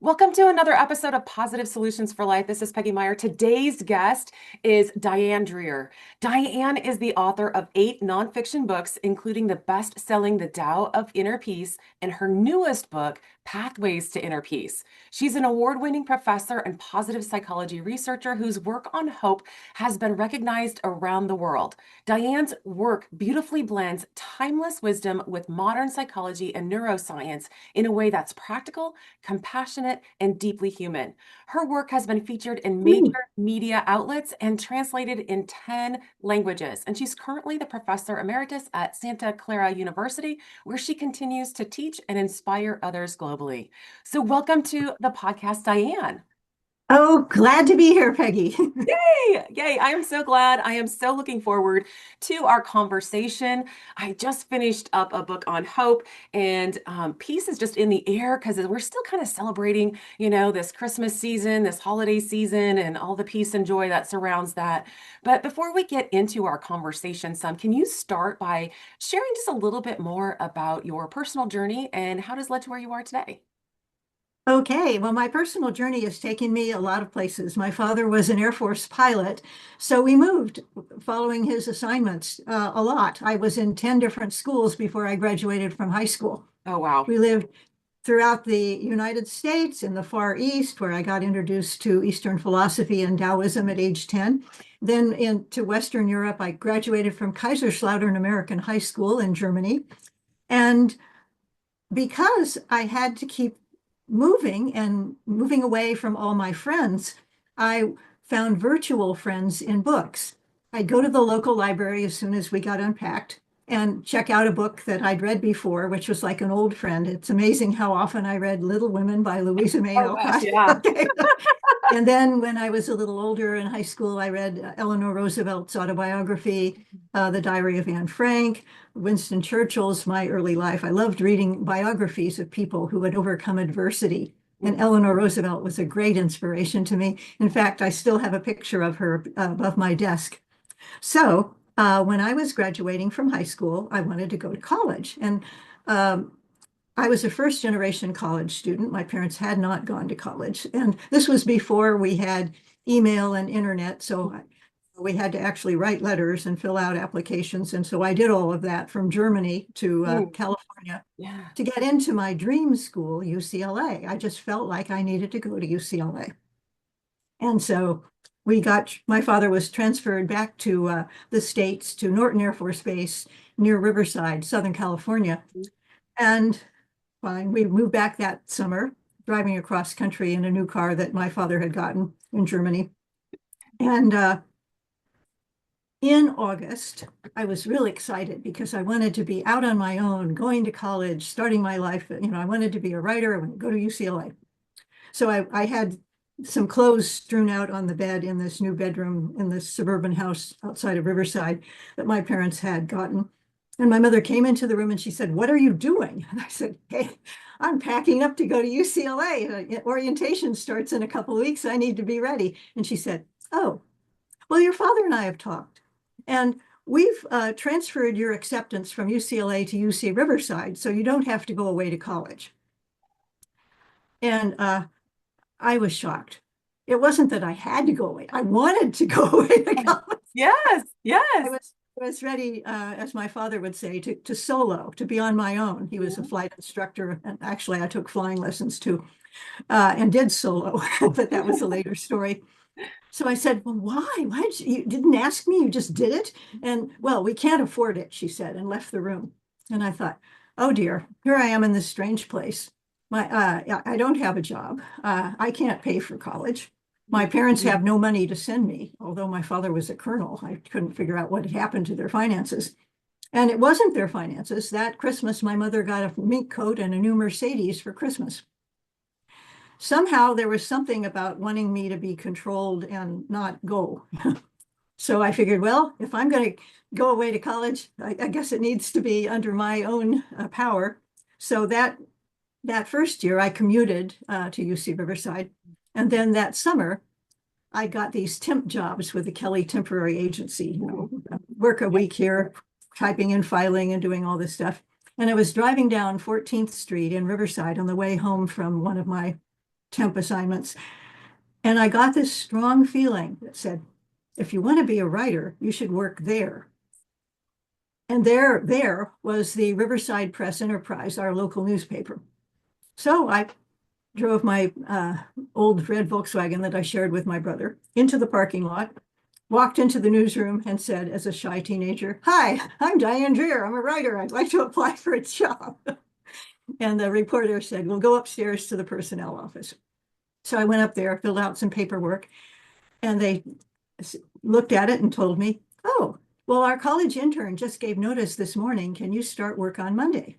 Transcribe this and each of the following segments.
Welcome to another episode of Positive Solutions for Life. This is Peggy Meyer. Today's guest is Diane Dreher. Diane is the author of 8 nonfiction books, including the best-selling The Tao of Inner Peace and her newest book, Pathways to Inner Peace. She's an award-winning professor and positive psychology researcher whose work on hope has been recognized around the world. Diane's work beautifully blends timeless wisdom with modern psychology and neuroscience in a way that's practical, compassionate, and deeply human. Her work has been featured in major media outlets and translated in 10 languages. And she's currently the professor emeritus at Santa Clara University, where she continues to teach and inspire others globally. So welcome to the podcast, Diane. Oh, glad to be here, Peggy. Yay! Yay! I am so glad. I am so looking forward to our conversation. I just finished up a book on hope, and peace is just in the air because we're still kind of celebrating, this Christmas season, this holiday season, and all the peace and joy that surrounds that. But before we get into our conversation, can you start by sharing just a little bit more about your personal journey and how does led to where you are today? Okay, well, my personal journey has taken me a lot of places. My father was an Air Force pilot, so we moved following his assignments a lot. I was in 10 different schools before I graduated from high school. Oh, wow. We lived throughout the United States, in the Far East, where I got introduced to Eastern philosophy and Taoism at age 10. Then into Western Europe, I graduated from Kaiserslautern American High School in Germany. And because I had to keep moving and moving away from all my friends, I found virtual friends in books. I'd go to the local library as soon as we got unpacked and check out a book that I'd read before, which was like an old friend. It's amazing how often I read Little Women by Louisa May Oh, gosh, Alcott. yeah. Okay. And then when I was a little older in high school, I read Eleanor Roosevelt's autobiography, The Diary of Anne Frank, Winston Churchill's My Early Life. I loved reading biographies of people who had overcome adversity. And Eleanor Roosevelt was a great inspiration to me. In fact, I still have a picture of her above my desk. So when I was graduating from high school, I wanted to go to college. And um, I was a first generation college student. My parents had not gone to college. And this was before we had email and internet. So we had to actually write letters and fill out applications. And so I did all of that from Germany to Mm, California yeah. to get into my dream school, UCLA. I just felt like I needed to go to UCLA. And so my father was transferred back to the States to Norton Air Force Base near Riverside, Southern California. And fine. We moved back that summer, driving across country in a new car that my father had gotten in Germany. And in August, I was really excited because I wanted to be out on my own, going to college, starting my life. I wanted to be a writer. I wanted to go to UCLA. So I had some clothes strewn out on the bed in this new bedroom in this suburban house outside of Riverside that my parents had gotten. And my mother came into the room and she said, "What are you doing?" And I said, "Hey, I'm packing up to go to UCLA. Orientation starts in a couple of weeks. I need to be ready." And she said, "Oh, well, your father and I have talked. And we've transferred your acceptance from UCLA to UC Riverside, so you don't have to go away to college." And I was shocked. It wasn't that I had to go away. I wanted to go away to college. Yes, I yes. was ready, as my father would say, to solo, to be on my own. He was a flight instructor, and actually I took flying lessons too, and did solo, but that was a later story. So I said, "Well, why? Why you didn't ask me? You just did it?" And, "Well, we can't afford it," she said, and left the room. And I thought, "Oh dear, here I am in this strange place. I don't have a job. I can't pay for college. My parents have no money to send me, although my father was a colonel. I couldn't figure out what had happened to their finances. And it wasn't their finances. That Christmas, my mother got a mink coat and a new Mercedes for Christmas. Somehow there was something about wanting me to be controlled and not go. So I figured, well, if I'm going to go away to college, I guess it needs to be under my own power. So that first year, I commuted to UC Riverside. And then that summer, I got these temp jobs with the Kelly Temporary Agency, work a week here, typing and filing and doing all this stuff. And I was driving down 14th Street in Riverside on the way home from one of my temp assignments. And I got this strong feeling that said, if you want to be a writer, you should work there. And there was the Riverside Press Enterprise, our local newspaper. So I drove my old red Volkswagen that I shared with my brother into the parking lot, walked into the newsroom and said, as a shy teenager, "Hi, I'm Diane Dreher. I'm a writer. I'd like to apply for a job." And the reporter said, "We'll go upstairs to the personnel office." So I went up there, filled out some paperwork, and they looked at it and told me, "Oh, well, our college intern just gave notice this morning. Can you start work on Monday?"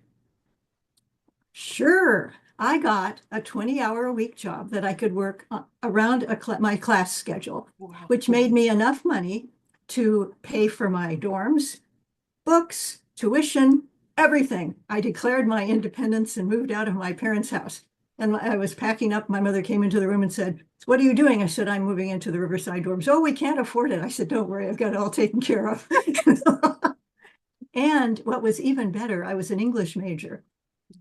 Sure. I got a 20-hour-a-week job that I could work around my class schedule, Wow. which made me enough money to pay for my dorms, books, tuition, everything. I declared my independence and moved out of my parents' house. And I was packing up. My mother came into the room and said, "What are you doing?" I said, "I'm moving into the Riverside dorms." "Oh, we can't afford it." I said, "Don't worry, I've got it all taken care of." And what was even better, I was an English major.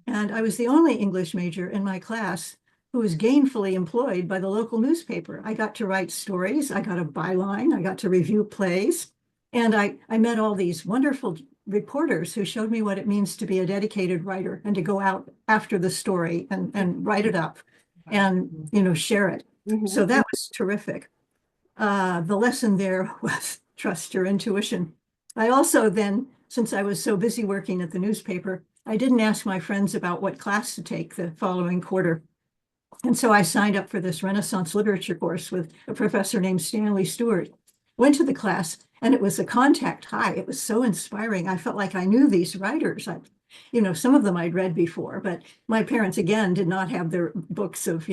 And I was the only English major in my class who was gainfully employed by the local newspaper. I got to write stories, I got a byline, I got to review plays, and I met all these wonderful reporters who showed me what it means to be a dedicated writer and to go out after the story and write it up and share it. Mm-hmm. So that was terrific. The lesson there was trust your intuition. I also then, since I was so busy working at the newspaper, I didn't ask my friends about what class to take the following quarter. And so I signed up for this Renaissance literature course with a professor named Stanley Stewart. Went to the class, and it was a contact high. It was so inspiring. I felt like I knew these writers. Some of them I'd read before, but my parents, again, did not have their books of,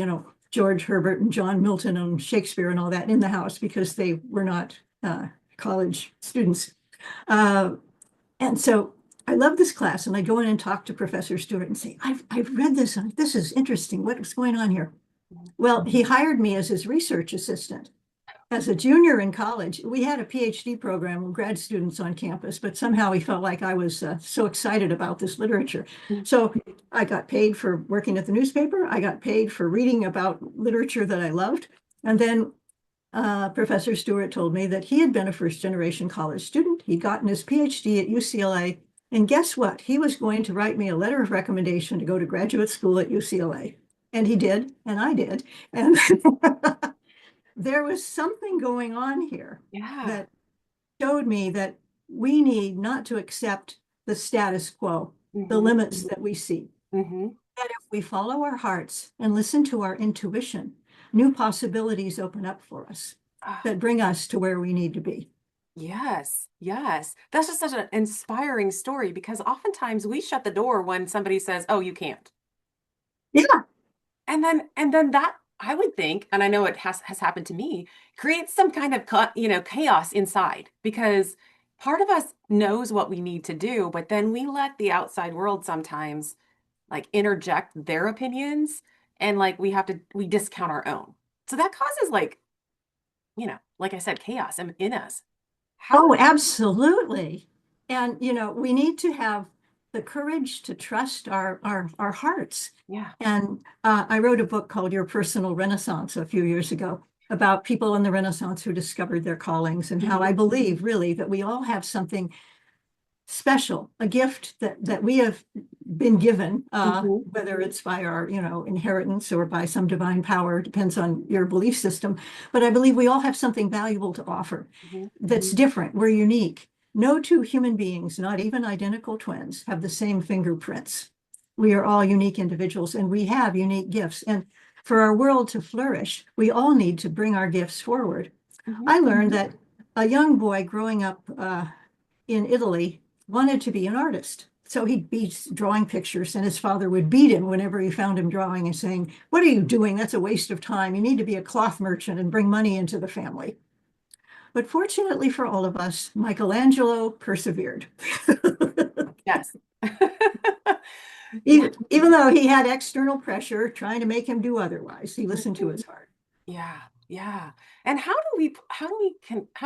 George Herbert and John Milton and Shakespeare and all that in the house because they were not college students. Uh, and so I love this class, and I go in and talk to Professor Stewart and say, I've read this, and this is interesting. What's going on here?" Well, he hired me as his research assistant. As a junior in college, we had a PhD program with grad students on campus, but somehow he felt like I was so excited about this literature. So I got paid for working at the newspaper. I got paid for reading about literature that I loved. And then Professor Stewart told me that he had been a first generation college student. He'd gotten his PhD at UCLA. And guess what? He was going to write me a letter of recommendation to go to graduate school at UCLA. And he did, and I did. And there was something going on here Yeah. that showed me that we need not to accept the status quo, the Mm-hmm. limits that we see. Mm-hmm. That if we follow our hearts and listen to our intuition, new possibilities open up for us Ah, that bring us to where we need to be. yes. Yes. That's just such an inspiring story because oftentimes we shut the door when somebody says, "Oh, you can't." Yeah. And then that I would think, and I know it has happened to me, creates some kind of chaos inside because part of us knows what we need to do, but then we let the outside world sometimes like interject their opinions and like we discount our own. So that causes like I said, chaos in us. How Oh, absolutely. And, we need to have the courage to trust our hearts. yeah. And I wrote a book called Your Personal Renaissance a few years ago about people in the Renaissance who discovered their callings and how Mhm. I believe really that we all have something special, a gift that we have been given, Mhm. whether it's by our, inheritance or by some divine power, depends on your belief system. But I believe we all have something valuable to offer Mhm. that's different. We're unique. No two human beings, not even identical twins, have the same fingerprints. We are all unique individuals and we have unique gifts. And for our world to flourish, we all need to bring our gifts forward. Mhm. I learned that a young boy growing up in Italy wanted to be an artist. So he'd be drawing pictures, and his father would beat him whenever he found him drawing and saying, "What are you doing? That's a waste of time. You need to be a cloth merchant and bring money into the family." But fortunately for all of us, Michelangelo persevered. Yes. Yeah. Even though he had external pressure trying to make him do otherwise, he listened to Mhm. his heart. Yeah, yeah. And how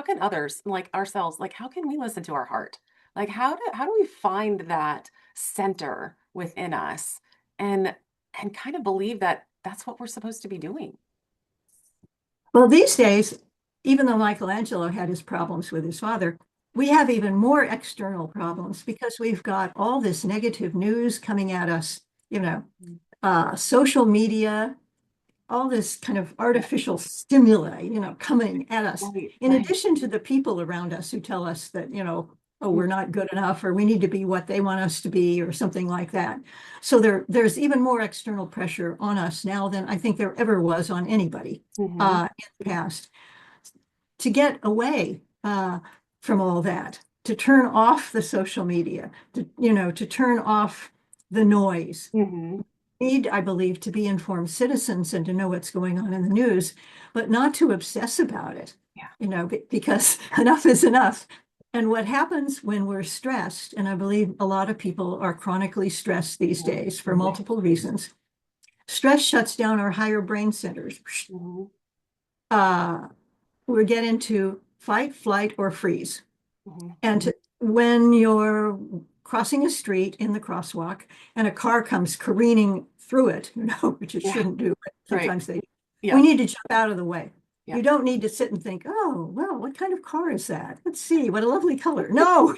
can others like ourselves, like how can we listen to our heart? Like how do we find that center within us and and kind of believe that that's what we're supposed to be doing. Well, these days, even though Michelangelo had his problems with his father, we have even more external problems because we've got all this negative news coming at us, you know, social media, all this kind of Yeah. artificial stimuli, coming at us, Right, in right. addition to the people around us who tell us that, oh, Mm, we're not good enough, or we need to be what they want us to be, or something like that. So there's even more external pressure on us now than I think there ever was on anybody mhm, in the past to get away from all that, to turn off the social media, to turn off the noise. mhm. Need, I believe, to be informed citizens and to know what's going on in the news, but not to obsess about it, Yeah. because enough is enough. And what happens when we're stressed, and I believe a lot of people are chronically stressed these Mhm, days for multiple reasons, stress shuts down our higher brain centers. mhm, Uh, we get into fight, flight, or freeze. mhm. And when you're crossing a street in the crosswalk and a car comes careening through it, which it Yeah, shouldn't do, but right. sometimes they do, we Yeah, need to jump out of the way. yeah. You don't need to sit and think, oh, well, what kind of car is that? Let's see, what a lovely color. No,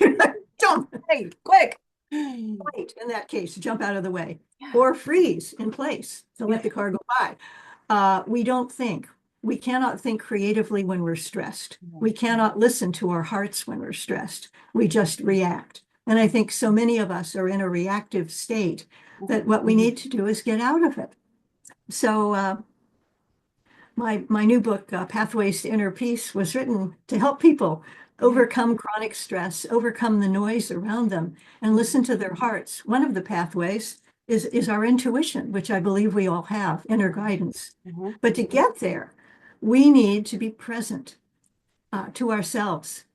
jump, Hey, quick. right, in that case, jump out of the way Yeah, or freeze in place to yeah. let the car go by. We don't think. We cannot think creatively when we're stressed. Mhm, We cannot listen to our hearts when we're stressed. We just react. And I think so many of us are in a reactive state that mhm, what we need to do is get out of it. So my new book, Pathways to Inner Peace, was written to help people yeah. overcome chronic stress, overcome the noise around them, and Mhm, listen to their hearts. One of the pathways is our intuition, which I believe we all have, inner guidance. mhm, But to get there, we need to be present to ourselves,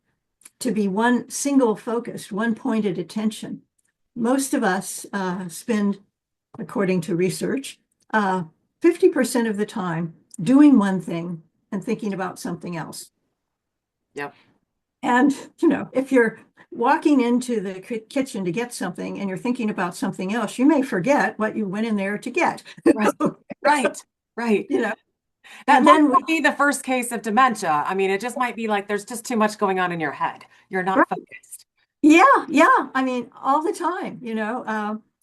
to be one single focused, one pointed attention. Most of us spend, according to research, 50% of the time doing one thing and thinking about something else. yep. And, if you're walking into the kitchen to get something and you're thinking about something else, you may forget what you went in there to get. Right, right, right. you know, That and might then not be the first case of dementia. I mean, it just might be like there's just too much going on in your head. You're not focused. yeah, yeah. I mean, all the time,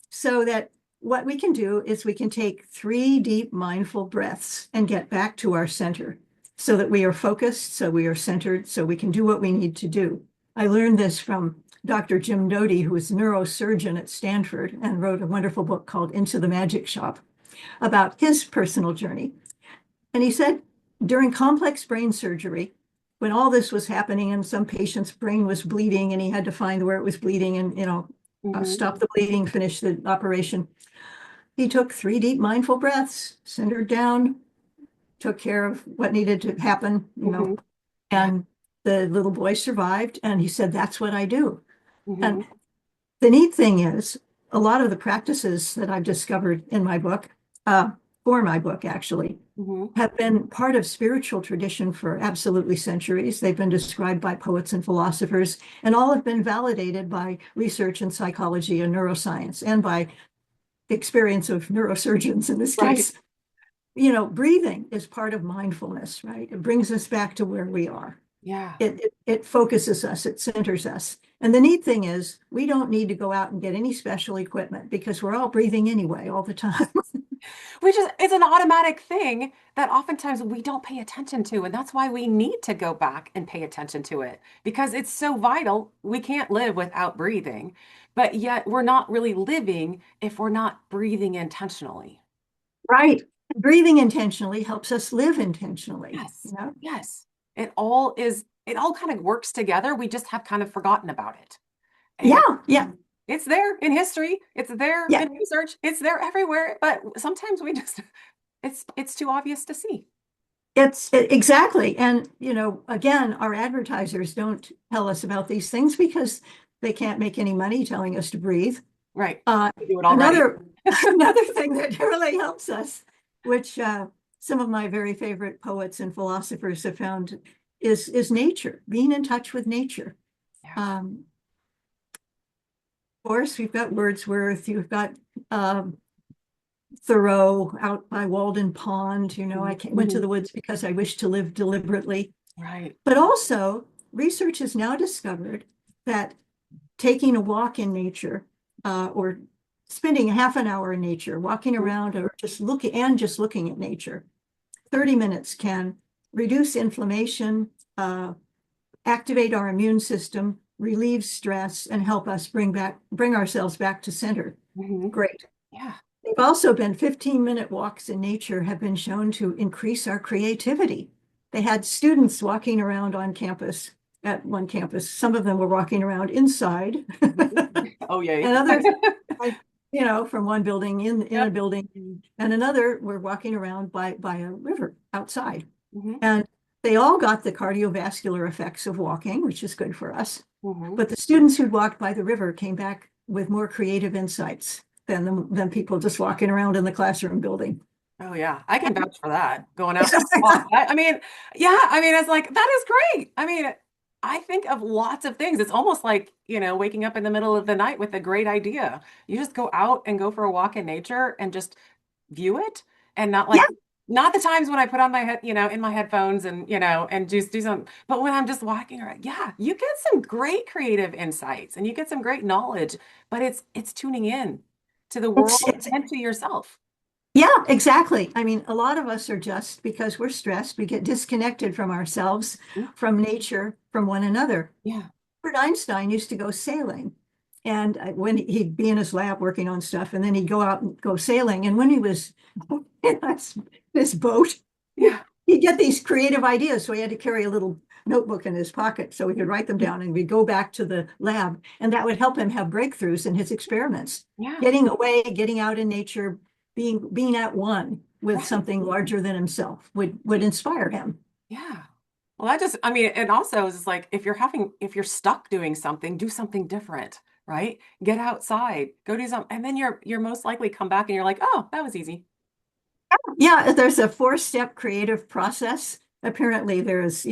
so that what we can do is we can take 3 deep mindful breaths and get back to our center so that we are focused, so we are centered, so we can do what we need to do. I learned this from Dr. Jim Doty, who is a neurosurgeon at Stanford and wrote a wonderful book called Into the Magic Shop about his personal journey. And he said during complex brain surgery, when all this was happening and some patient's brain was bleeding and he had to find where it was bleeding and, Hmm. stop the bleeding, finish the operation, he took 3 deep mindful breaths, centered down, took care of what needed to happen, Hmm. Yeah. and the little boy survived. And he said, that's what I do. Hmm. And the neat thing is, a lot of the practices that I've discovered in my book, for my book actually, Hmm. have been part of spiritual tradition for absolutely centuries. They've been described by poets and philosophers, and all have been validated by research in psychology and neuroscience and by the experience of neurosurgeons in this Right. case. Breathing is part of mindfulness, right? It brings us back to where we are. Yeah. It focuses us, it centers us. And the neat thing is, we don't need to go out and get any special equipment because we're all breathing anyway all the time. Which is it's an automatic thing that oftentimes we don't pay attention to. And that's why we need to go back and pay attention to it because it's so vital. We can't live without breathing, but yet we're not really living if we're not breathing intentionally. Right. Breathing intentionally helps us live intentionally, Yes. Yes. It all kind of works together. We just have kind of forgotten about it. And Yeah, yeah, it's there in history, it's there yeah. in research, it's there everywhere, but sometimes we just it's too obvious to see. Exactly. And, again, our advertisers don't tell us about these things because they can't make any money telling us to breathe. Right. Uh, We do it already. another another thing that really helps us, which some of my very favorite poets and philosophers have found, is nature, being in touch with nature. Yeah. Of course, we've got Wordsworth, you've got um, Thoreau out by Walden Pond. I went to Mhm. the woods because I wished to live deliberately. Right. But also, research has now discovered that taking a walk in nature, or spending a half an hour in nature, walking Mhm. around or just looking at nature, 30 minutes can reduce inflammation, uh, activate our immune system, relieve stress, and help us bring ourselves back to center. Mhm. Great. Yeah. They've also been 15-minute walks in nature have been shown to increase our creativity. They had students walking around on campus at one campus. Some of them were walking around inside, Mhm. Oh, yay. and others, from one building in a Yep. building, and another were walking around by a river outside. Hmm. And they all got the cardiovascular effects of walking, which is good for us. Hmm. But the students who walked by the river came back with more creative insights than people just walking around in the classroom building. Oh yeah, I can vouch for that. Going out for a walk. I mean, yeah, I mean, it's like that is great. I mean, I think of lots of things. It's almost like, waking up in the middle of the night with a great idea. You just go out and go for a walk in nature and just view it and Yeah, not the times when I put on my head, in my headphones and, and just do some, but when I'm just walking around, yeah, you get some great creative insights and you get some great knowledge, but it's tuning in to the world it's and to yourself. yeah, exactly. I mean, a lot of us are just because we're stressed, we get disconnected from ourselves, from nature, from one another. Yeah. Albert Einstein used to go sailing. And when he'd be in his lab working on stuff, and then he'd go out and go sailing. And when he was in this boat, Yeah. he'd get these creative ideas. So he had to carry a little notebook in his pocket so he could write them down. And we'd go back to the lab, and that would help him have breakthroughs in his experiments. Yeah. Getting away, getting out in nature, being at one with Right. something larger than himself would inspire him. Yeah. Well, I mean, it also is like if you're stuck doing something, do something different, right? Get outside, go do something, and then you're most likely come back and you're like, oh, that was easy. Yeah, there's a four-step creative process. Apparently, there's,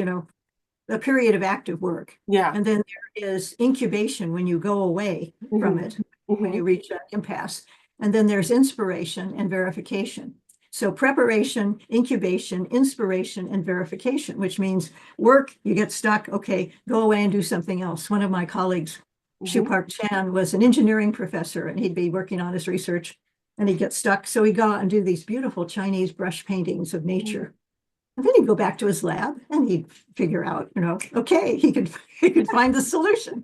a period of active work. Yeah. And then there is incubation when you go away from Hmm. it, when Hmm. you reach an impasse. And then there's inspiration and verification. So preparation, incubation, inspiration, and verification, which means work, you get stuck, okay, go away and do something else. One of my colleagues, Shu Hmm. Park Chan, was an engineering professor, and he'd be working on his research and he'd get stuck. So he'd go out and do these beautiful Chinese brush paintings of Hmm. nature. And then he'd go back to his lab and he'd figure out, okay, he could find the solution.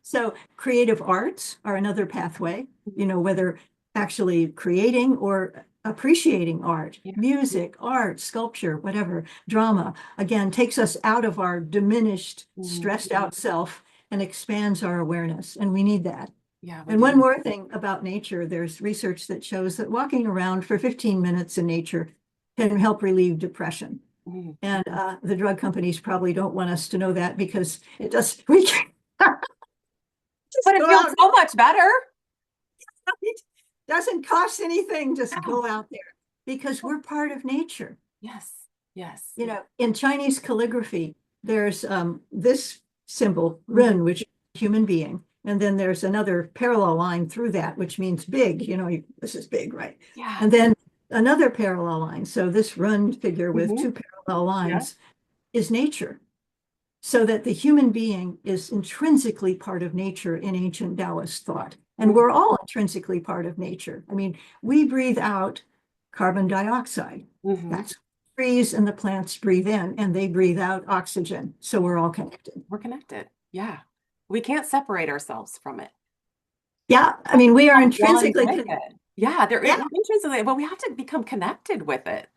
So creative arts are another pathway, whether actually creating or appreciating art, Yeah. music, art, sculpture, whatever, drama, again, takes us out of our diminished, Hmm. stressed out self and expands our awareness. And we need that. Yeah, we And one do. more thing about nature, there's research that shows that walking around for 15 minutes in nature can help relieve depression. Mhm. And the drug companies probably don't want us to know that because it does, we can just But it go feels out. so much better. It doesn't cost anything. Just No. go out there because we're part of nature. Yes. Yes. In Chinese calligraphy, there's this symbol, Mhm. Ren, which is human being. And then there's another parallel line through that, which means big. This is big, right? Yeah. And then another parallel line. So this Ren figure with Hmm. two parallel Yeah. lines is nature. So that the human being is intrinsically part of nature in ancient Taoist thought. And Hmm. we're all intrinsically part of nature. I mean, we breathe out carbon dioxide. Hmm. That's trees and the plants breathe in, and they breathe out oxygen. So Yeah. we're all connected. We're connected. Yeah. We can't separate ourselves from it. Yeah, I mean, we are Become one intrinsically with connected. it. Yeah, Yeah, we're intrinsically, but we have to become connected with it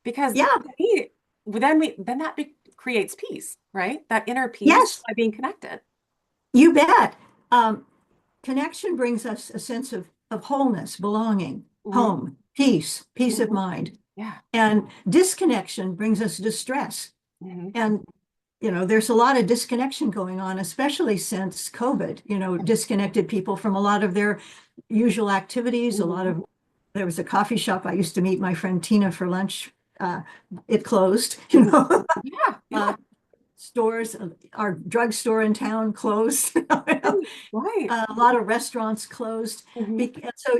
because yeah, then that creates peace, right? That inner peace yes, by being connected. you bet. Um, Connection brings us a sense of wholeness, belonging, Hmm. home, peace of Hmm. mind. Yeah. And disconnection brings us distress. Hmm. And, there's a lot of disconnection going on, especially since COVID, disconnected people from a lot of their usual activities. Hmm. There was a coffee shop I used to meet my friend Tina for lunch. Uh, it closed, Hmm. Yeah. Uh, Yeah. stores, our drugstore in town closed. Right, right. A lot of restaurants closed. Hmm. And so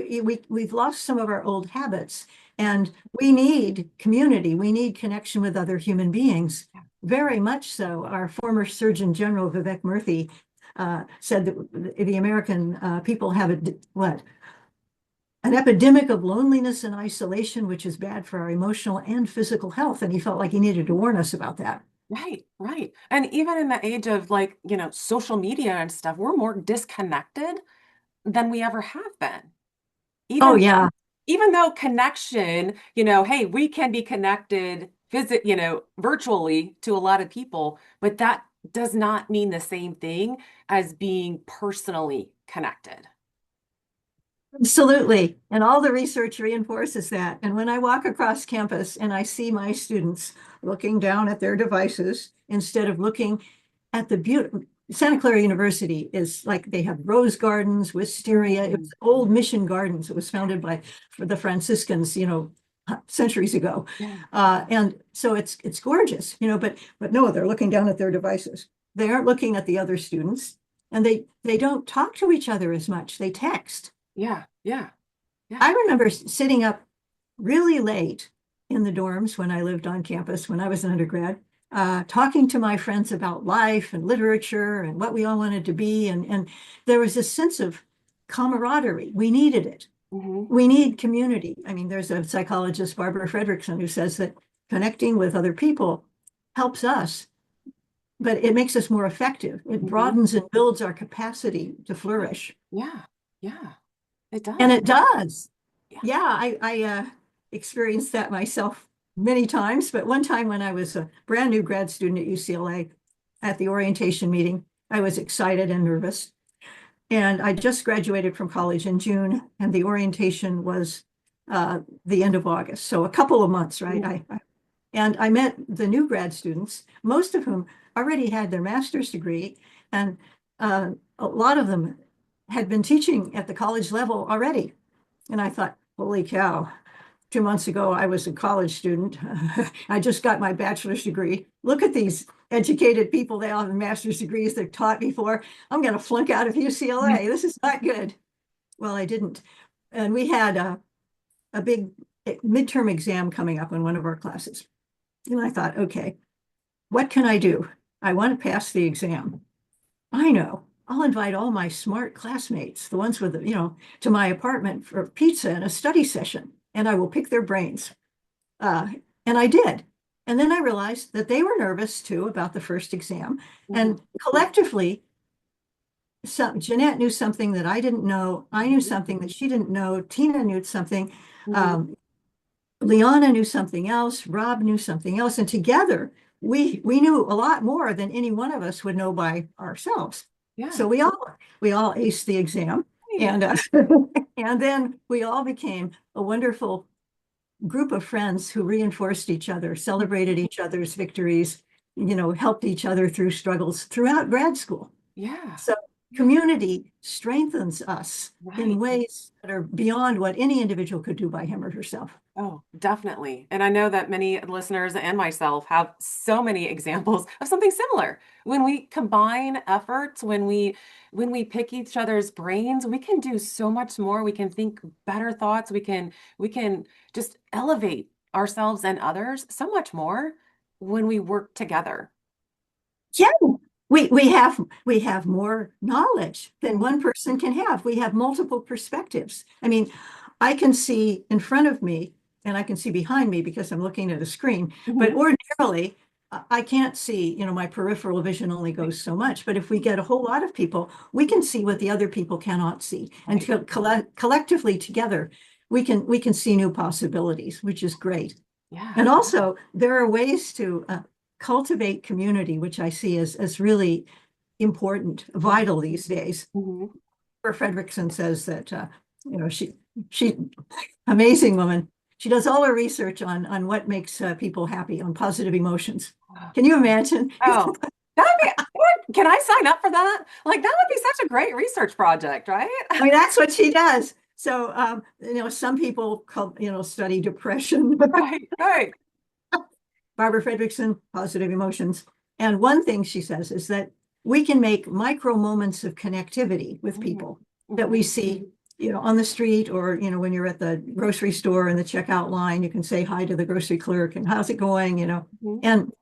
we've lost some of our old habits, and we need community. We need connection with other human beings. Very much so. Our former Surgeon General, Vivek Murthy, said that the American people have an epidemic of loneliness and isolation, which is bad for our emotional and physical health. And he felt like he needed to warn us about that. Right, right. And even in the age of like, social media and stuff, we're more disconnected than we ever have been. Oh, Even yeah. even though connection, hey, we can be connected virtually to a lot of people, but that does not mean the same thing as being personally connected. Absolutely. And all the research reinforces that. And when I walk across campus and I see my students looking down at their devices instead of looking at the beauty, Santa Clara University is like they have rose gardens, wisteria. It Mm, was old mission gardens. It was founded by for the Franciscans, centuries ago. yeah, And so it's gorgeous, but no, they're looking down at their devices. They aren't looking at the other students, and they don't talk to each other as much. They text. yeah, yeah, yeah. I remember sitting up really late in the dorms when I lived on campus when I was an undergrad, talking to my friends about life and literature and what we all wanted to be. And there was a sense of camaraderie. We needed it. Hmm. We need community. I mean, there's a psychologist, Barbara Fredrickson, who says that connecting with other people helps us, but it makes us more effective. It Hmm. broadens and builds our capacity to flourish. Yeah, yeah, it And does. it does. Yeah. Yeah, I experienced that myself many times, but one time when I was a brand new grad student at UCLA at the orientation meeting, I was excited and nervous. And I just graduated from college in June, and the orientation was the end of August. So a couple of months, right? Mm, And I met the new grad students, most of whom already had their master's degree, and a lot of them had been teaching at the college level already. And I thought, holy cow, 2 months ago, I was a college student. I just got my bachelor's degree. Look at these educated people. They all have master's degrees. They've taught before. I'm going to flunk out of mm, UCLA. This is not good. Well, I didn't. And we had a big midterm exam coming up in one of our classes. And I thought, okay, what can I do? I want to pass the exam. I know. I'll invite all my smart classmates, the ones with, to my apartment for pizza and a study session, and I will pick their brains. Uh, and I did. And then I realized that they were nervous too about the first exam. mhm, And collectively, Jeanette knew something that I didn't know. I knew mhm, something that she didn't know. Tina knew something. mhm. Um, Liana knew something else. Rob knew something else. And together, we knew a lot more than any one of us would know by ourselves. Yeah. So we all aced the exam, Right. and and then we all became a wonderful group of friends who reinforced each other, celebrated each other's victories, helped each other through struggles throughout grad school. Yeah. So Yeah. community strengthens us in Right. ways that are beyond what any individual could do by him or herself. Oh, definitely. And I know that many listeners and myself have so many examples of something similar. When we combine efforts, when we pick each other's brains, we can do so much more. We can think better thoughts. We can just elevate ourselves and others so much more when we work together. Yeah, we have more knowledge than Mhm, one person can have. We have multiple perspectives. I mean, I can see in front of me and I can see behind me because I'm looking at a screen, but mhm. ordinarily I can't see, my peripheral vision only Right, goes so much. But if we get a whole lot of people, we can see what the other people cannot see. And right. collectively together, we can see new possibilities, which is great. Yeah. And also, there are ways to cultivate community, which I see as really important, vital these days. Mhm. Where Fredrickson says that, she, amazing woman. She does all her research on what makes people happy, on positive emotions. Can you imagine? Oh, that would be, can I sign up for that? Like, that would be such a great research project, right? I mean, that's what she does. So, some people study depression. Right, right. Barbara Fredrickson, positive emotions. And one thing she says is that we can make micro moments of connectivity with Mhm. people that we Mhm. see, on the street, or, when you're at the grocery store in the checkout line, you can say hi to the grocery clerk and how's it going, Mhm. and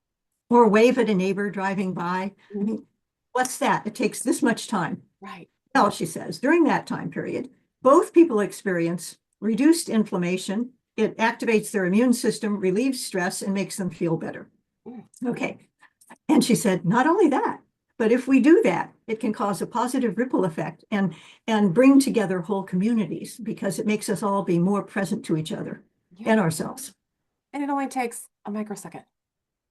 or wave at a neighbor driving by. I Mhm. mean, what's that? It takes this much time. Right. Well, she says, during that time period, both people experience reduced inflammation. It activates their immune system, relieves stress, and makes them feel better. Mm. Okay. And she said, not only that, but if we do that, it can cause a positive ripple effect and bring together whole communities because it makes us all be more present to each other and Yeah. ourselves. And it only takes a microsecond.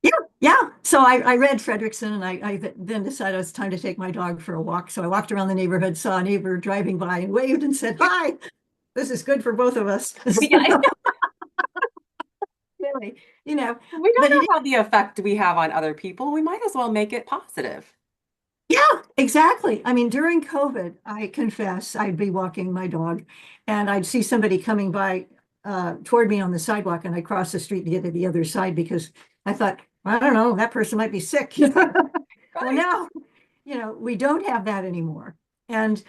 Yeah, yeah. So I read Fredrickson, and I then decided it was time to take my dog for a walk. So I walked around the neighborhood, saw a neighbor driving by and waved and said, hi, this is good for both of us. Yeah. Really, We don't but know how the effect we have on other people. We might as well make it positive. yeah, exactly. I mean, during COVID, I confess I'd be walking my dog and I'd see somebody coming by toward me on the sidewalk, and I'd cross the street to get to the other side because I thought, I don't know, that person might be sick. Well, Right. now, we don't have that anymore. And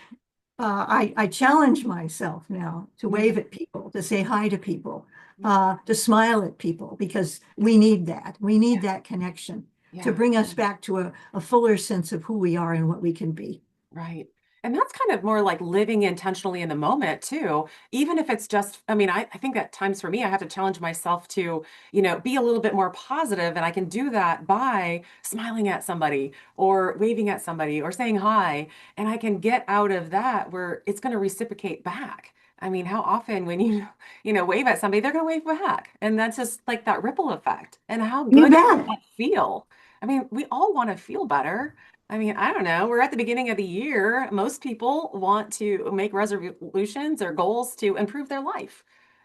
I challenge myself now to Mhm. wave at people, to say hi to people, to smile at people, because we need that. We need that connection to Yeah. bring us back to a fuller sense of who we are and what we can be. Right. And that's kind of more like living intentionally in the moment too. Even if it's just, I mean, I think at times for me, I have to challenge myself to, be a little bit more positive, and I can do that by smiling at somebody or waving at somebody or saying hi. And I can get out of that where it's going to reciprocate back. I mean, how often when you, wave at somebody, they're going to wave back. And that's just like that ripple effect. And how You good does bet. that feel? I mean, we all want to feel better. I mean, I don't know. We're at the beginning of the year. Most people want to make resolutions or goals to improve their life.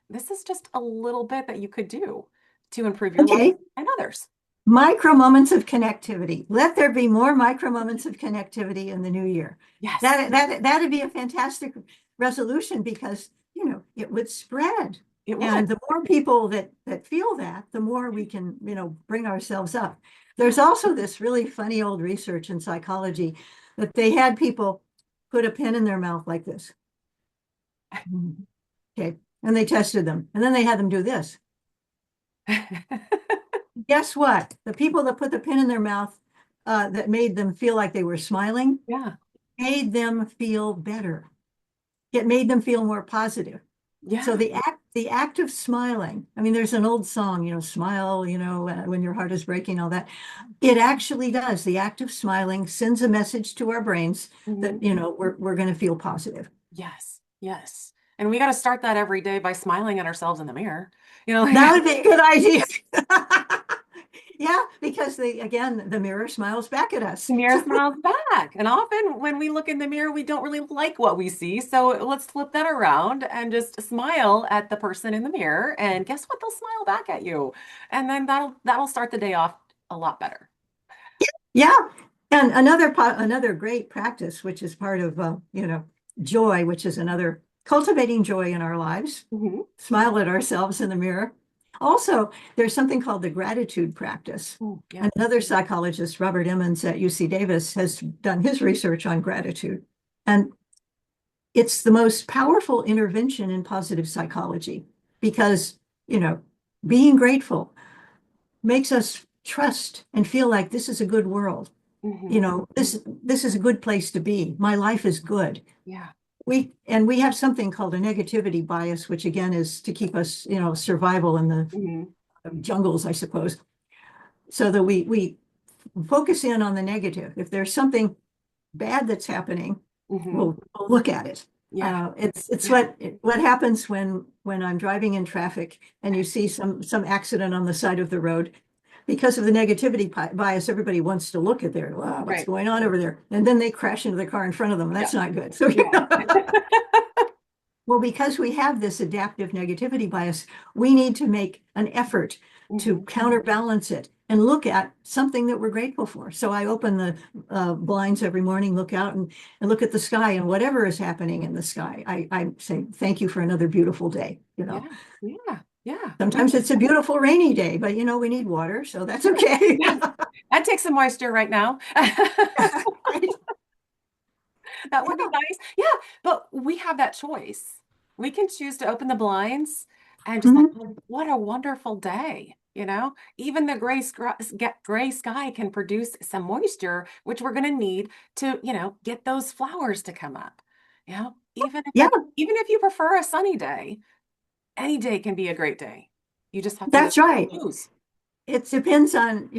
This is just a little bit that you could do to improve your life Okay. and others. Micro moments of connectivity. Let there be more micro moments of connectivity in the new year. Yes, That'd be a fantastic resolution because, it would spread. it would. And the more people that feel that, the more we can, bring ourselves up. There's also this really funny old research in psychology that they had people put a pen in their mouth like this. Okay. And they tested them. And then they had them do this. Guess what? The people that put the pin in their mouth, that made them feel like they were smiling, Yeah, made them feel better. It made them feel more positive. So yeah. the act of smiling, I mean, there's an old song, smile, when your heart is breaking, all that. It actually does. The act of smiling sends a message to our brains Mhm. that, we're going to feel positive. Yes, yes. And we got to start that every day by smiling at ourselves in the mirror. That Like would be a good idea. Yeah, because again, the mirror smiles back at us. the mirror smiles back. And often when we look in the mirror, we don't really like what we see. So let's flip that around and just smile at the person in the mirror. And guess what? They'll smile back at you. And then that'll start the day off a lot better. Yeah. And another great practice, which is part of, joy, which is another cultivating joy in our lives, Hmm. smile at ourselves in the mirror. Also, there's something called the gratitude practice. Yeah. Another psychologist, Robert Emmons at UC Davis, has done his research on gratitude. And it's the most powerful intervention in positive psychology because, being grateful makes us trust and feel like this is a good world. Hmm. This is a good place to be. My life is good. Yeah. We have something called a negativity bias, which again is to keep us, survival in the Hmm. jungles, I suppose, so that we focus in on the negative. If there's something bad that's happening, Hmm. we'll look at it. Yeah. It's Yeah. what happens when I'm driving in traffic and you see some accident on the side of the road. Because of the negativity bias, everybody wants to look at there. Wow, what's Right. going on over there? And then they crash into the car in front of them. Yeah. That's not good. So, Yeah. well, because we have this adaptive negativity bias, we need to make an effort to Hmm. counterbalance it and look at something that we're grateful for. So I open the blinds every morning, look out and look at the sky, and whatever is happening in the sky, I say, thank you for another beautiful day. Yeah. Yeah. Yeah. Sometimes it's a beautiful rainy day, but we need water, so that's okay. Yes. I'd take some moisture right now. Right? That would be Yeah. nice. Yeah, but we have that choice. We can choose to open the blinds and just like, Mhm. "Oh, what a wonderful day, you know? Even the gray sky can produce some moisture, which we're going to need to, get those flowers to come up. Yeah, Even if you prefer a sunny day, any day can be a great day. You just have to that's right. choose. It depends on,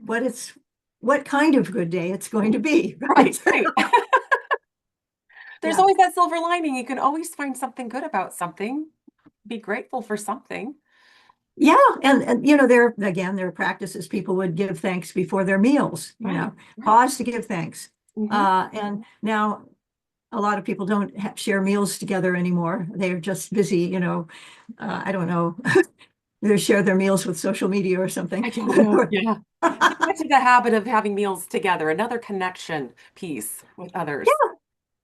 what it's what kind of good day it's going to be, Right, right? right. There's Yeah. always that silver lining. You can always find something good about something. Be grateful for something. Yeah, and there are practices people would give thanks before their meals, Right, right. pause to give thanks. Hmm. And now a lot of people don't share meals together anymore. They're just busy, I don't know, they share their meals with social media or something. I don't know. Yeah. Get back to the habit of having meals together, another connection piece with others.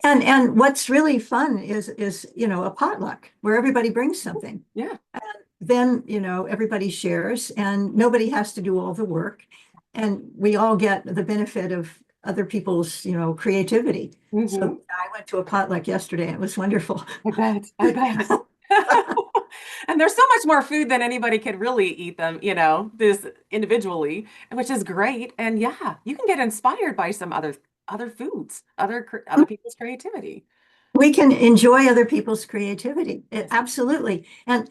And what's really fun is a potluck where everybody brings something. Yeah. Then, everybody shares and nobody has to do all the work. And we all get the benefit of other people's, creativity. So Hmm. I went to a potluck yesterday. It was wonderful. I bet. I bet. And there's so much more food than anybody could really eat them, this individually, which is great. And yeah, you can get inspired by some other foods, other people's creativity. We can enjoy other people's creativity. Yes. Absolutely. And,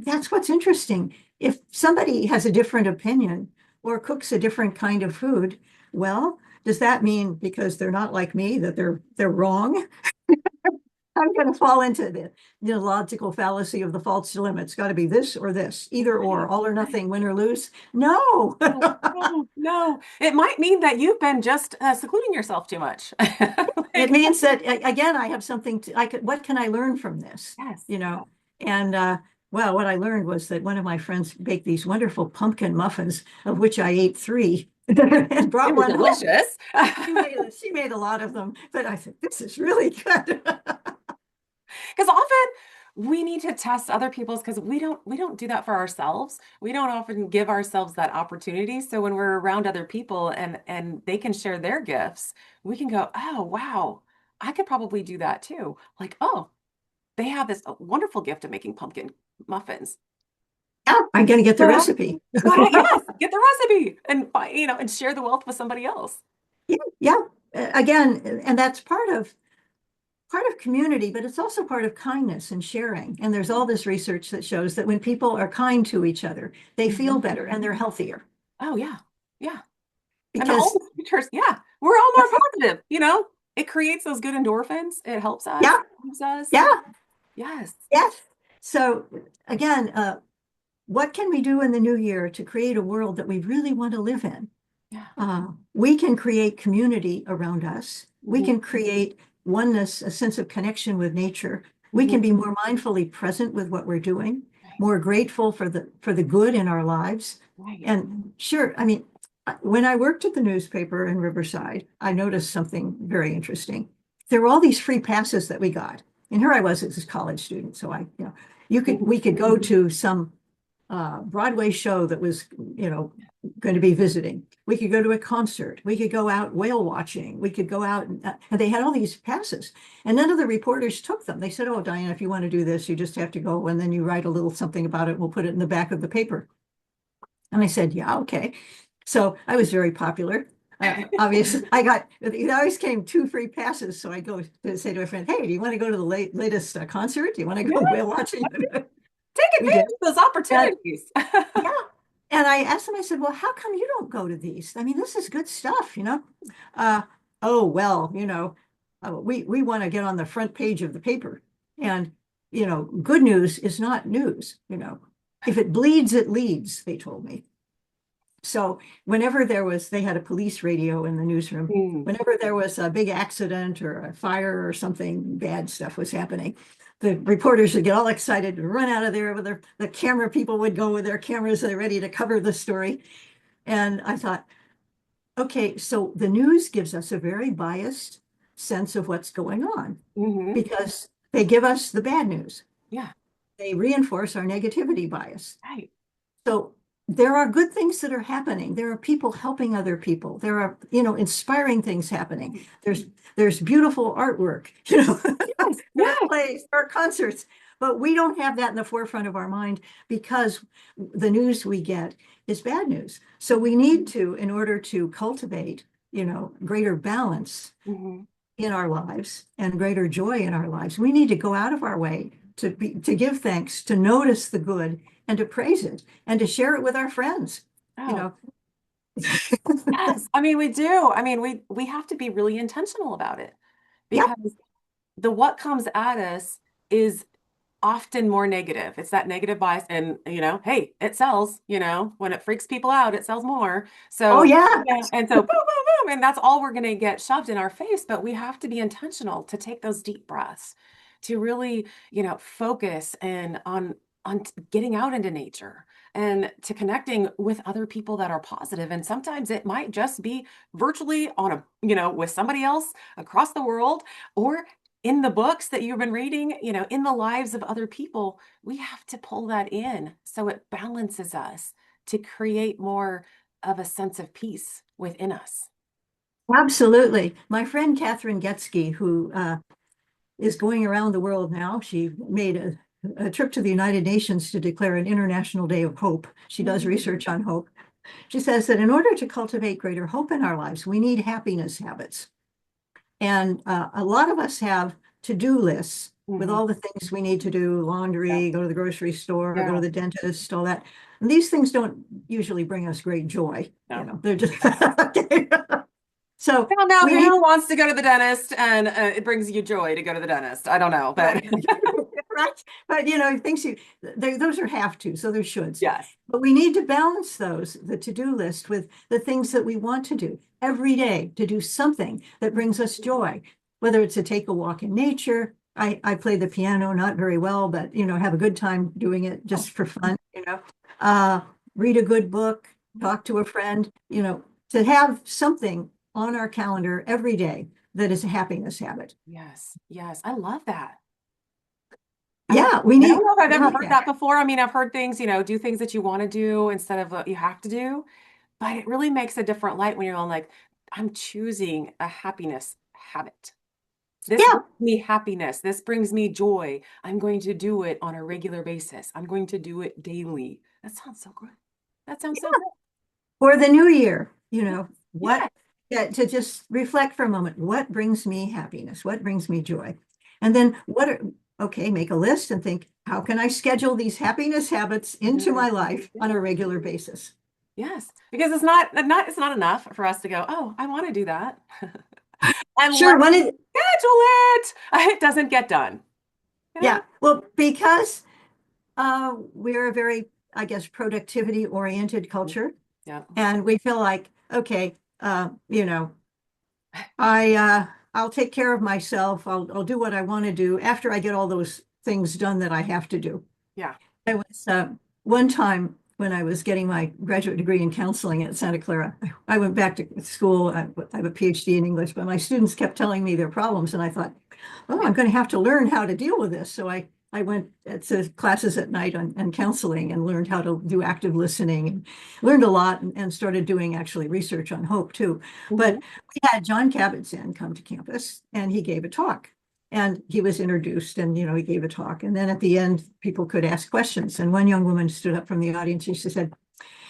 that's what's interesting. If somebody has a different opinion or cooks a different kind of food, well, does that mean because they're not like me that they're wrong? I'm going to fall into the logical fallacy of the false dilemma. It's got to be this or this, either or, Right. all or Right. nothing, win or lose. No. No, no, no. It might mean that you've been just secluding yourself too much. It Like, means that again, I have something what can I learn from this? yes. You Yeah. know, and well, what I learned was that one of my friends baked these wonderful pumpkin muffins, of which I ate three and They brought were one home. delicious. She made a lot of them, but I said, this is really good. Because often we need to test other people's because we don't do that for ourselves. We don't often give ourselves that opportunity. So when we're around other people and they can share their gifts, we can go, oh wow, I could probably do that too. Like, oh, they have this wonderful gift of making pumpkin muffins. Yeah, I'm going to get the Go ahead. recipe. Go ahead, yes, get the recipe and and share the wealth with somebody else. Yeah, yeah. Again, and that's part of community, but it's also part of kindness and sharing. And there's all this research that shows that when people are kind to each other, they feel Mhm. better and they're healthier Oh yeah, yeah. And all because the features, yeah, we're all more positive. It creates those good endorphins. It helps us, yeah, moves us. yeah, Yes. yes. So again, what can we do in the new year to create a world that we really want to live in? Yeah. We can create community around us. We Hmm. can create oneness, a sense of connection with nature. We Hmm. can be more mindfully present with what we're doing, Right. more grateful for the good in our lives. Right. And sure, I mean, when I worked at the newspaper in Riverside, I noticed something very interesting. There were all these free passes that we got. And here I was as a college student. So we Hmm. could go to some Broadway show that was, going to be visiting. We could go to a concert. We could go out whale watching. We could go out and they had all these passes. And none of the reporters took them. They said, "Oh, Diane, if you want to do this, you just have to go and then you write a little something about it. We'll put it in the back of the paper." And I said, "Yeah, okay." So I was very popular. Obviously, it always came two free passes. So I go to say to a friend, "Hey, do you want to go to the latest concert? Do you want to Yeah. go whale watching?" Take We did. advantage of those And opportunities. yeah. And I asked him, I said, "Well, how come you don't go to these? I mean, this is good stuff. Uh, oh, well, we want to get on the front page of the paper. And, good news is not news. If it bleeds, it leads, they told me. So whenever they had a police radio in the newsroom, Mm. whenever there was a big accident or a fire or something bad stuff was happening, the reporters would get all excited and run out of there with the camera people would go with their cameras, they're ready to cover the story. And I thought, okay, so the news gives us a very biased sense of what's going on Hmm. because they give us the bad news. Yeah. They reinforce our negativity bias. Right. So there are good things that are happening. There are people helping other people. There are, inspiring things happening. There's beautiful artwork, Yes, there are yes. plays, there are concerts, but we don't have that in the forefront of our mind because the news we get is bad news. So we need to, in order to cultivate, greater balance Mhm. in our lives and greater joy in our lives, we need to go out of our way to give thanks, to notice the good and to praise it and to share it with our friends. You Oh, know, yes. I mean, we do. I mean, we have to be really intentional about it yeah. because the what comes at us is often more negative. It's that negative bias. And, hey, it sells, when it freaks people out, it sells more. Oh So, yeah. yeah. And so, boom, boom, boom. And that's all we're going to get shoved in our face. But we have to be intentional to take those deep breaths, to really, focus and on getting out into nature and to connecting with other people that are positive. And sometimes it might just be virtually on a, with somebody else across the world, or in the books that you've been reading, in the lives of other people. We have to pull that in so it balances us to create more of a sense of peace within us. Absolutely. My friend Catherine Getsky, who is going around the world now, she made a trip to the United Nations to declare an International Day of Hope. She does Mm-hmm. research on hope. She says that in order to cultivate greater hope in our lives, we need happiness habits. And a lot of us have to-do lists with Mm-hmm. all the things we need to do, Yeah. laundry, go to the grocery store, go to Yeah. the dentist, all that. And these things don't usually bring us great joy. No. They're just so I don't know we need who wants to go to the dentist and it brings you joy to go to the dentist. I don't know, but right, right. But things those are have to, so they're shoulds. yes. But we need to balance the to-do list with the things that we want to do every day, to do something that brings us joy, whether it's to take a walk in nature. I play the piano, not very well, but have a good time doing it Oh, just for fun, read a good book, talk to a friend, to have something on our calendar every day that is a happiness habit. yes. Yes. I love that. I love Yeah, we I don't need know if I've we ever need heard that. that before. I mean, I've heard things, do things that you want to do instead of what you have to do. But it really makes a different light when you're on like, I'm choosing a happiness habit. This Yeah, brings me happiness. This brings me joy. I'm going to do it on a regular basis. I'm going to do it daily. That sounds so good. That sounds so good. for the new year, Yeah. what yeah, to just reflect for a moment, what brings me happiness? What brings me joy? And then okay, make a list and think, how can I schedule these happiness habits into Mhm. my life on a regular basis? Yes. Because it's not enough for us to go, oh, I want to do that. And Sure, let's schedule it. It doesn't get done. You know? yeah, well, because we're a very, I guess, productivity oriented Mhm. culture, Yeah. and we feel like, okay, I'll take care of myself. I'll do what I want to do after I get all those things done that I have to do. Yeah. I was one time when I was getting my graduate degree in counseling at Santa Clara. I went back to school. I have a PhD in English, but my students kept telling me their problems, and I thought, oh, I'm going to have to learn how to deal with this. So I went to classes at night on counseling and learned how to do active listening and learned a lot and started doing actually research on hope too. But Mhm. we had John Kabat-Zinn come to campus and he gave a talk. And he was introduced and, he gave a talk. And then at the end, people could ask questions. And one young woman stood up from the audience and she said,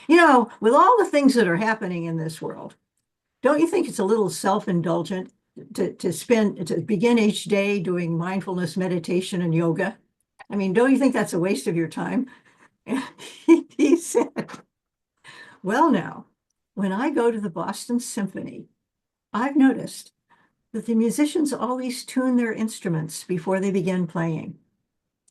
with all the things that are happening in this world, don't you think it's a little self-indulgent to begin each day doing mindfulness meditation and yoga? I mean, don't you think that's a waste of your time? And he said, well, now, when I go to the Boston Symphony, I've noticed that the musicians always tune their instruments before they begin playing.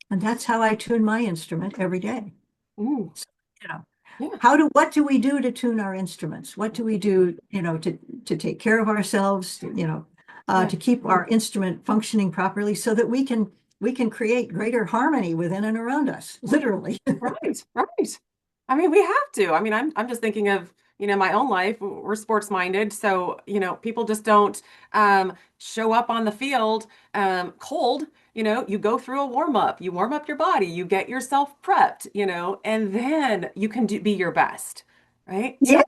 And that's how I tune my instrument every day. Mm. So, you know, Yeah. what do we do to tune our instruments? What do we do, to take care of ourselves, Yeah. to keep our instrument functioning properly so that we can create greater harmony within and around us, literally. Right, right. I mean, we have to. I mean, I'm just thinking of, my own life. We're sports minded, so, people just don't show up on the field cold. you go through a warm up, you warm up your body, you get yourself prepped, and then you can be your best, right? You Yeah, don't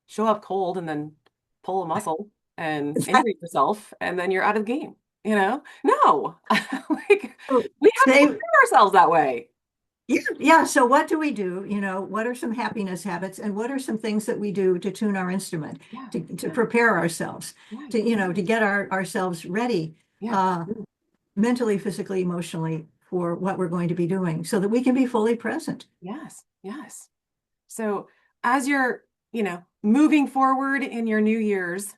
show up cold and then pull a muscle and that, injure yourself and then you're out of the game. No, like oh, we have to say, prepare ourselves that way. yeah, yeah. So what do we do? What are some happiness habits and what are some things that we do to tune our instrument, Yeah, to yeah, prepare ourselves, right. to get ourselves ready, Yeah, uh, mentally, physically, emotionally for what we're going to be doing so that we can be fully present. yes, yes. So as you're, moving forward in your New Year's,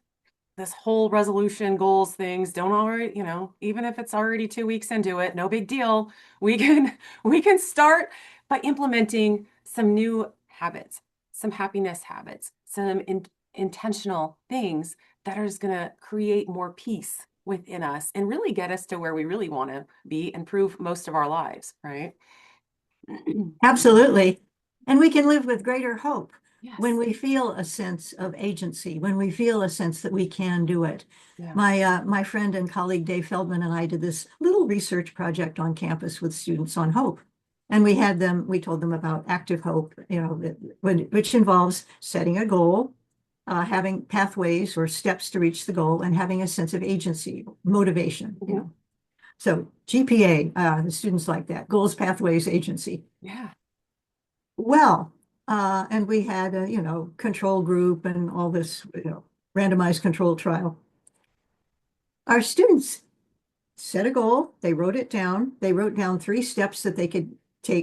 this whole resolution goals things don't already, even if it's already 2 weeks into it, no big deal. We can we can start by implementing some new habits, some happiness habits, some intentional things that are just going to create more peace within us and really get us to where we really want to be and improve most of our lives, right? Absolutely. And we can live with greater hope when Yes. we feel a sense of agency, when we feel a sense that we can do it. Yeah. My friend and colleague Dave Feldman and I did this little research project on campus with students on hope. And we told them about active hope, which involves setting a goal, having pathways or steps to reach the goal, and having a sense of agency, motivation. Mhm. So GPA, the students like that, goals, pathways, agency. Yeah. Well, and we had a, control group and all this, randomized control trial. Our students set a goal, they wrote it down. They wrote down 3 steps that they could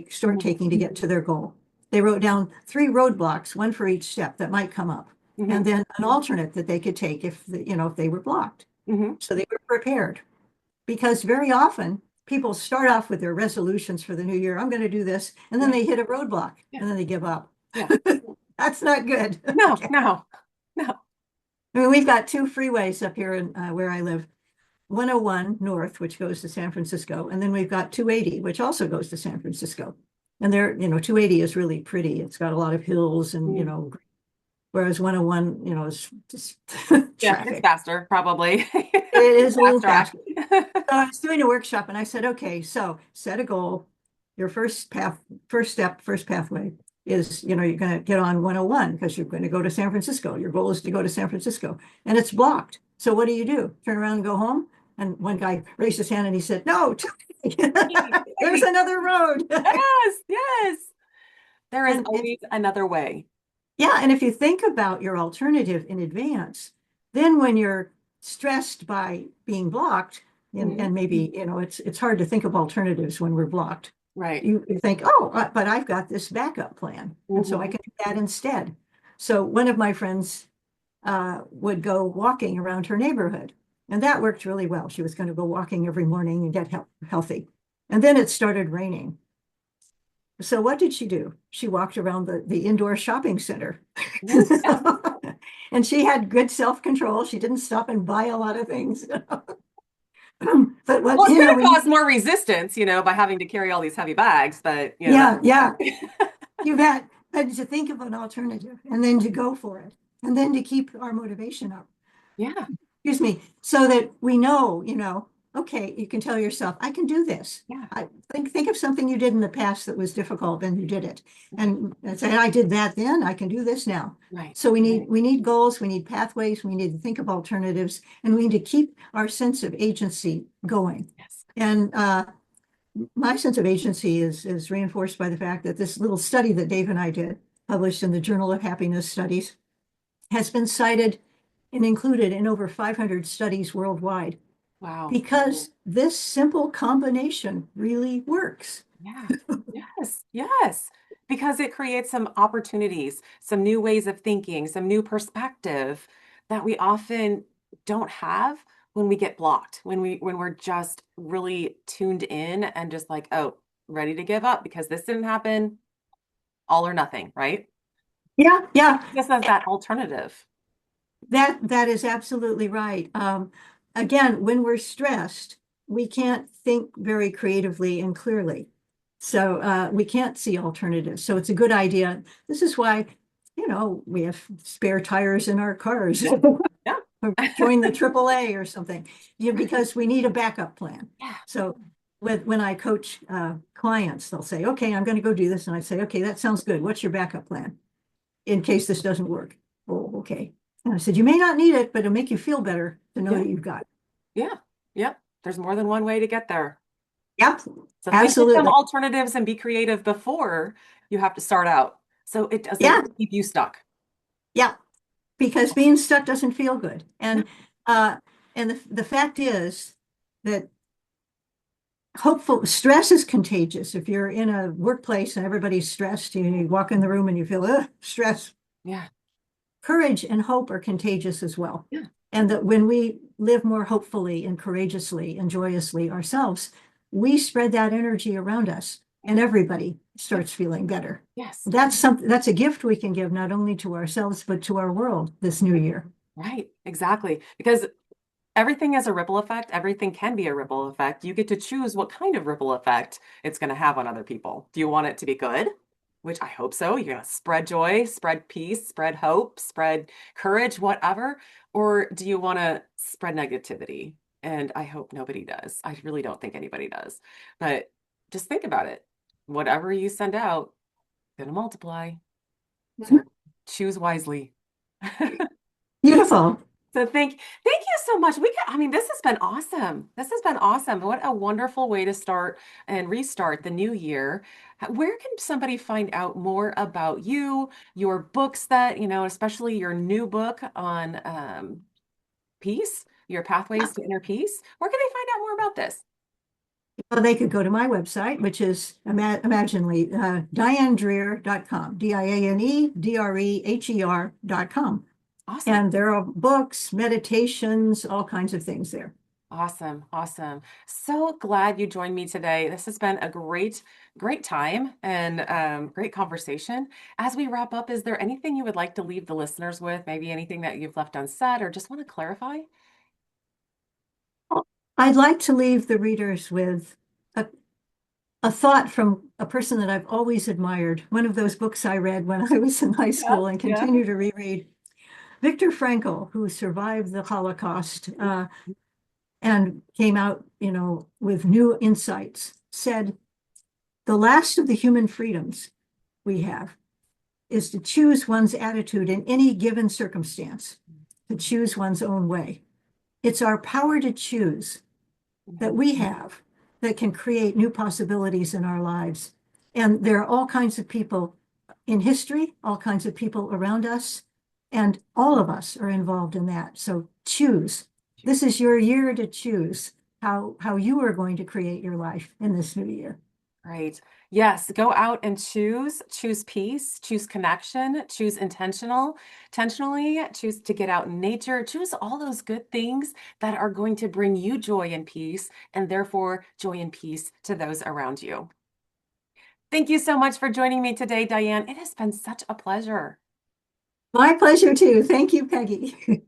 start Mhm. taking to get to their goal. They wrote down 3 roadblocks, one for each step that might come up, and Mhm. then an alternate that they could take if they were blocked. Mhm. So they were prepared because very often people start off with their resolutions for the new year. I'm going to do this, and then Yeah. they hit a roadblock Yeah. and then they give up. Yeah. That's not good. No, Okay. no, no. I mean, we've got 2 freeways up here in where I live. 101 north, which goes to San Francisco, and then we've got 280, which also goes to San Francisco. And 280 is really pretty. It's got a lot of hills and, Mm. whereas 101, is just Yeah, it's traffic. faster, probably. It is a little Fast track. faster. So I was doing a workshop and I said, okay, so set a goal. Your first step, first pathway is, you're going to get on 101 because you're going to go to San Francisco. Your goal is to go to San Francisco and it's blocked. So what do? Turn around and go home? And one guy raised his hand and he said, no, there's another road. Yes, yes. There is And always another way. yeah, and if you think about your alternative in advance, then when you're stressed by being blocked, and, Mhm. and maybe, it's hard to think of alternatives when we're blocked. Right. You think, oh, but I've got this backup plan, and so I Mhm. can do that instead. So one of my friends would go walking around her neighborhood, and that worked really well. She was going to go walking every morning and get healthy. And then it started raining. So what did she do? She walked around the indoor shopping center. Yeah, yeah. And she had good self-control. She didn't stop and buy a lot of things. But Well, what, it's going to when cause more resistance, by having to carry all these heavy bags, but yeah, yeah, you bet. But to think of an alternative and then to go for it and then to keep our motivation up. yeah, Excuse me, so that we know, okay, you can tell yourself, I can do this. yeah. I think of something you did in the past that was difficult and you did it. And say, I did that then, I can do this now. Right. So we need goals, we need pathways, we need to think of alternatives, and we need to keep our sense of agency going. Yes. And my sense of agency is reinforced by the fact that this little study that Dave and I did, published in the Journal of Happiness Studies, has been cited and included in over 500 studies worldwide Wow. because this simple combination really works. Yeah. Yes. Yes. Because it creates some opportunities, some new ways of thinking, some new perspective that we often don't have when we get blocked, when we're just really tuned in and just like, oh, ready to give up because this didn't happen, all or nothing, right? Yeah, yeah, Just as that alternative. that is absolutely right. Again, when we're stressed, we can't think very creatively and clearly. So we can't see alternatives. So it's a good idea. This is why, we have spare tires in our cars. Yeah. Or join the AAA or something, because we need a backup plan. Yeah. So when I coach clients, they'll say, okay, I'm going to go do this. And I say, okay, that sounds good. What's your backup plan in case this doesn't work? Oh, okay. And I said, you may not need it, but it'll make you feel better to know Yeah. that you've got it. Yeah. Yep. There's more than one way to get there. Yep, So think of some absolutely. alternatives and be creative before you have to start out. So it Yeah, doesn't keep you stuck. yeah, because being stuck doesn't feel good. Yeah. Uh, and the fact is that hopeful stress is contagious. If you're in a workplace and everybody's stressed, you walk in the room and you feel stress. Yeah. Courage and hope are contagious as well. Yeah. And that when we live more hopefully and courageously and joyously ourselves, we spread that energy around us Yeah. and everybody Yeah. starts feeling better. Yes. That's a gift we can give not only to ourselves, but to our world this new year. Right. Exactly. Because everything is a ripple effect. Everything can be a ripple effect. You get to choose what kind of ripple effect it's going to have on other people. Do you want it to be good? Which I hope so. You're going to spread joy, spread peace, spread hope, spread courage, whatever. Or do you want to spread negativity? And I hope nobody does. I really don't think anybody does. But just think about it. Whatever you send out, going to multiply. So choose wisely. Beautiful. So thank you so much. I mean, this has been awesome. This has been awesome. What a wonderful way to start and restart the new year. Where can somebody find out more about you, your books that, especially your new book on peace, your pathways to inner peace? Where can they find out more about this? Well, they could go to my website, which is imaginely dianedreher.com, DIANEDREHER.com. Awesome. And there are books, meditations, all kinds of things there. Awesome. Awesome. So glad you joined me today. This has been a great time and great conversation. As we wrap up, is there anything you would like to leave the listeners with? Maybe anything that you've left unsaid or just want to clarify? I'd like to leave the readers with a, a thought from a person that I've always admired, one of those books I read when I was in high Yeah, school and yeah. continue to reread. Viktor Frankl, who survived the Holocaust and came out, with new insights, said, the last of the human freedoms we have is to choose one's attitude in any given circumstance, to choose one's own way. It's our power to choose that we have that can create new possibilities in our lives. And there are all kinds of people in history, all kinds of people around us, and all of us are involved in that. So choose. This is your year to choose how you are going to create your life in this new year. Right. Yes, go out and choose peace, choose connection, choose intentionally, choose to get out in nature, choose all those good things that are going to bring you joy and peace, and therefore joy and peace to those around you. Thank you so much for joining me today, Diane. It has been such a pleasure. My pleasure too. Thank you, Peggy.